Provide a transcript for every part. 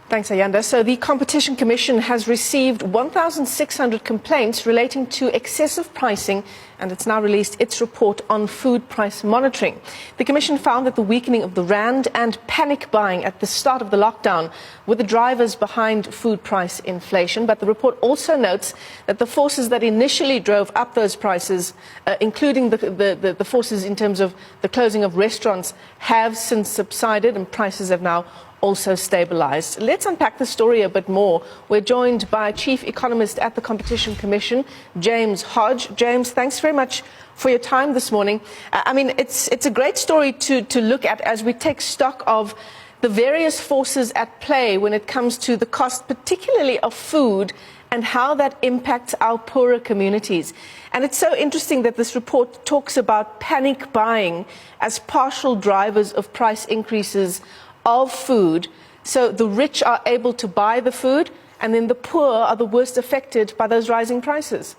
Thanks, Ayanda. So the Competition Commission has received 1,600 complaints relating to excessive pricing, and it's now released its report on food price monitoring. The Commission found that the weakening of the rand and panic buying at the start of the lockdown were the drivers behind food price inflation. But the report also notes that the forces that initially drove up those prices, including the forces in terms of the closing of restaurants, have since subsided and prices have now also stabilized. Let's unpack the story a bit more. We're joined by Chief Economist at the Competition Commission, James Hodge. James, thanks very much for your time this morning. It's a great story to look at as we take stock of the various forces at play when it comes to the cost, particularly of food, and how that impacts our poorer communities. And it's so interesting that this report talks about panic buying as partial drivers of price increases of food. So the rich are able to buy the food, and then the poor are the worst affected by those rising prices.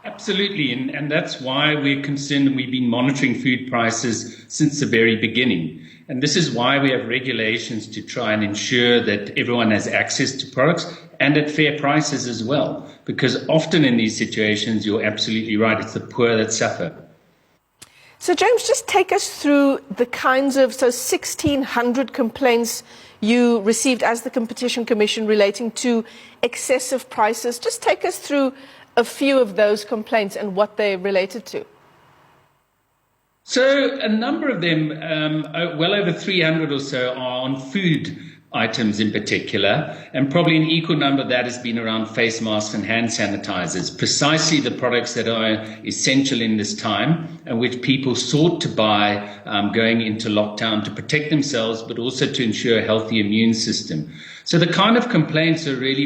Absolutely, and that's why we're concerned, and we've been monitoring food prices since the very beginning. And this is why we have regulations to try and ensure that everyone has access to products and at fair prices as well. Because often in these situations, you're absolutely right, it's the poor that suffer. So, James, just take us through the kinds of 1,600 complaints you received as the Competition Commission relating to excessive prices. Just take us through a few of those complaints and what they related to. So a number of them, well over 300 or so, are on food items in particular, and probably an equal number that has been around face masks and hand sanitizers, precisely the products that are essential in this time and which people sought to buy going into lockdown to protect themselves, but also to ensure a healthy immune system. So the kind of complaints are really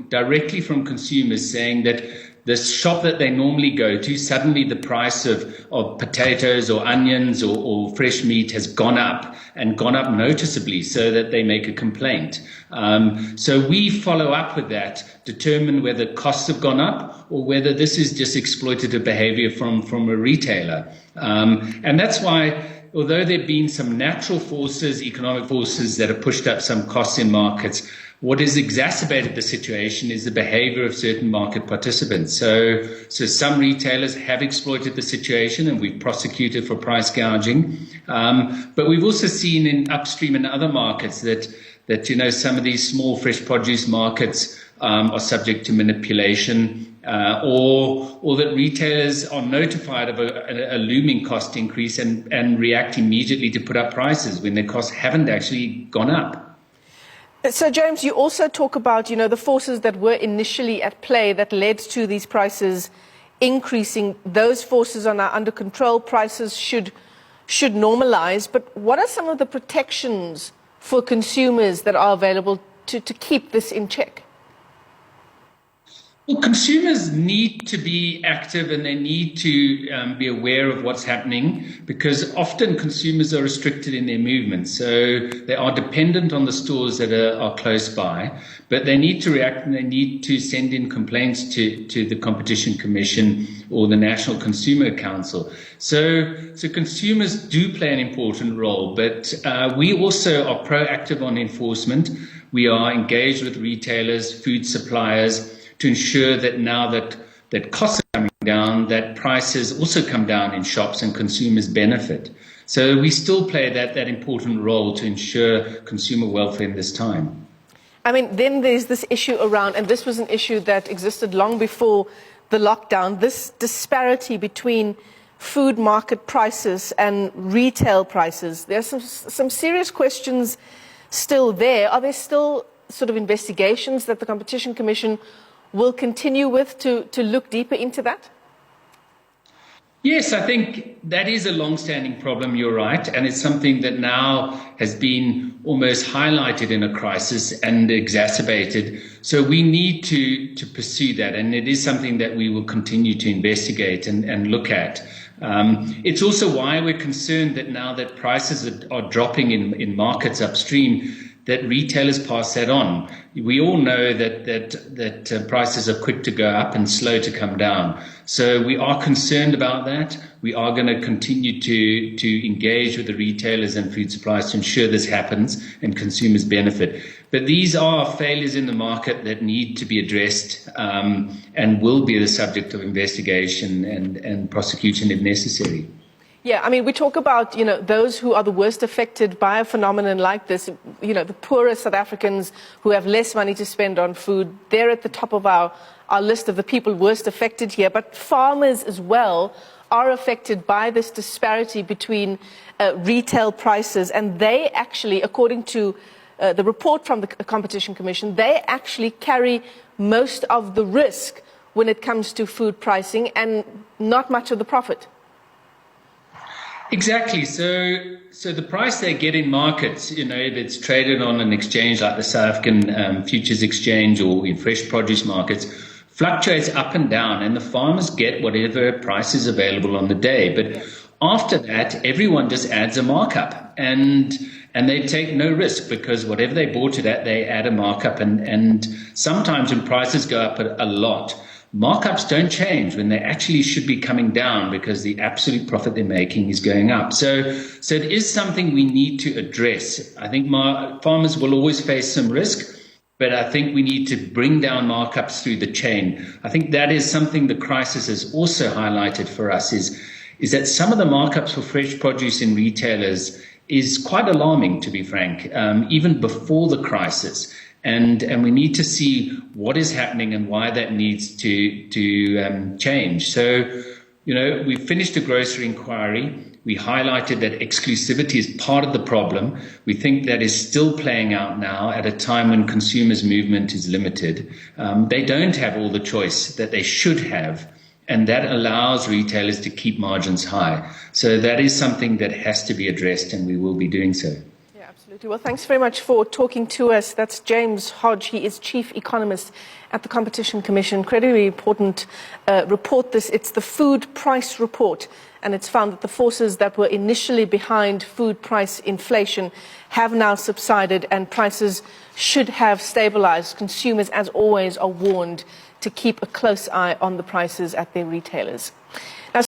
directly from consumers saying that the shop that they normally go to, suddenly the price of potatoes or onions or fresh meat has gone up noticeably, so that they make a complaint. So we follow up with that, determine whether costs have gone up or whether this is just exploitative behavior from a retailer. And that's why, although there have been some natural forces, economic forces that have pushed up some costs in markets, what has exacerbated the situation is the behavior of certain market participants. So some retailers have exploited the situation, and we've prosecuted for price gouging. But we've also seen in upstream and other markets that some of these small fresh produce markets are subject to manipulation, or that retailers are notified of a looming cost increase and react immediately to put up prices when their costs haven't actually gone up. So, James, you also talk about, the forces that were initially at play that led to these prices increasing. Those forces are now under control. Prices should normalize. But what are some of the protections for consumers that are available to keep this in check? Well, consumers need to be active, and they need to be aware of what's happening, because often consumers are restricted in their movement. So they are dependent on the stores that are close by, but they need to react, and they need to send in complaints to the Competition Commission or the National Consumer Council. So consumers do play an important role, but we also are proactive on enforcement. We are engaged with retailers, food suppliers, to ensure that now that costs are coming down, that prices also come down in shops and consumers benefit. So we still play that important role to ensure consumer welfare in this time. Then there's this issue around, and this was an issue that existed long before the lockdown, this disparity between food market prices and retail prices. There's some serious questions still there. Are there still sort of investigations that the Competition Commission will continue with to look deeper into that? Yes, I think that is a long-standing problem, you're right, and it's something that now has been almost highlighted in a crisis and exacerbated. So we need to pursue that, and it is something that we will continue to investigate and look at. It's also why we're concerned that now that prices are dropping in markets upstream, that retailers pass that on. We all know that prices are quick to go up and slow to come down. So we are concerned about that. We are going to continue to engage with the retailers and food suppliers to ensure this happens and consumers benefit. But these are failures in the market that need to be addressed and will be the subject of investigation and prosecution if necessary. Yeah, I mean, we talk about, those who are the worst affected by a phenomenon like this, the poorest South Africans who have less money to spend on food. They're at the top of our list of the people worst affected here. But farmers as well are affected by this disparity between retail prices. And they actually, according to the report from the Competition Commission, they actually carry most of the risk when it comes to food pricing and not much of the profit. Exactly. So the price they get in markets, if it's traded on an exchange like the South African Futures Exchange or in fresh produce markets, fluctuates up and down, and the farmers get whatever price is available on the day. But after that, everyone just adds a markup, and they take no risk because whatever they bought it at, they add a markup. And sometimes when prices go up a lot, markups don't change when they actually should be coming down because the absolute profit they're making is going up. So it is something we need to address. I think farmers will always face some risk, but I think we need to bring down markups through the chain. I think that is something the crisis has also highlighted for us is that some of the markups for fresh produce in retailers is quite alarming, to be frank, even before the crisis. And we need to see what is happening and why that needs to change. So, we finished a grocery inquiry. We highlighted that exclusivity is part of the problem. We think that is still playing out now at a time when consumers' movement is limited. They don't have all the choice that they should have, and that allows retailers to keep margins high. So that is something that has to be addressed, and we will be doing so. Absolutely. Well, thanks very much for talking to us. That's James Hodge. He is Chief Economist at the Competition Commission. Incredibly important report this. It's the Food Price Report, and it's found that the forces that were initially behind food price inflation have now subsided and prices should have stabilized. Consumers, as always, are warned to keep a close eye on the prices at their retailers.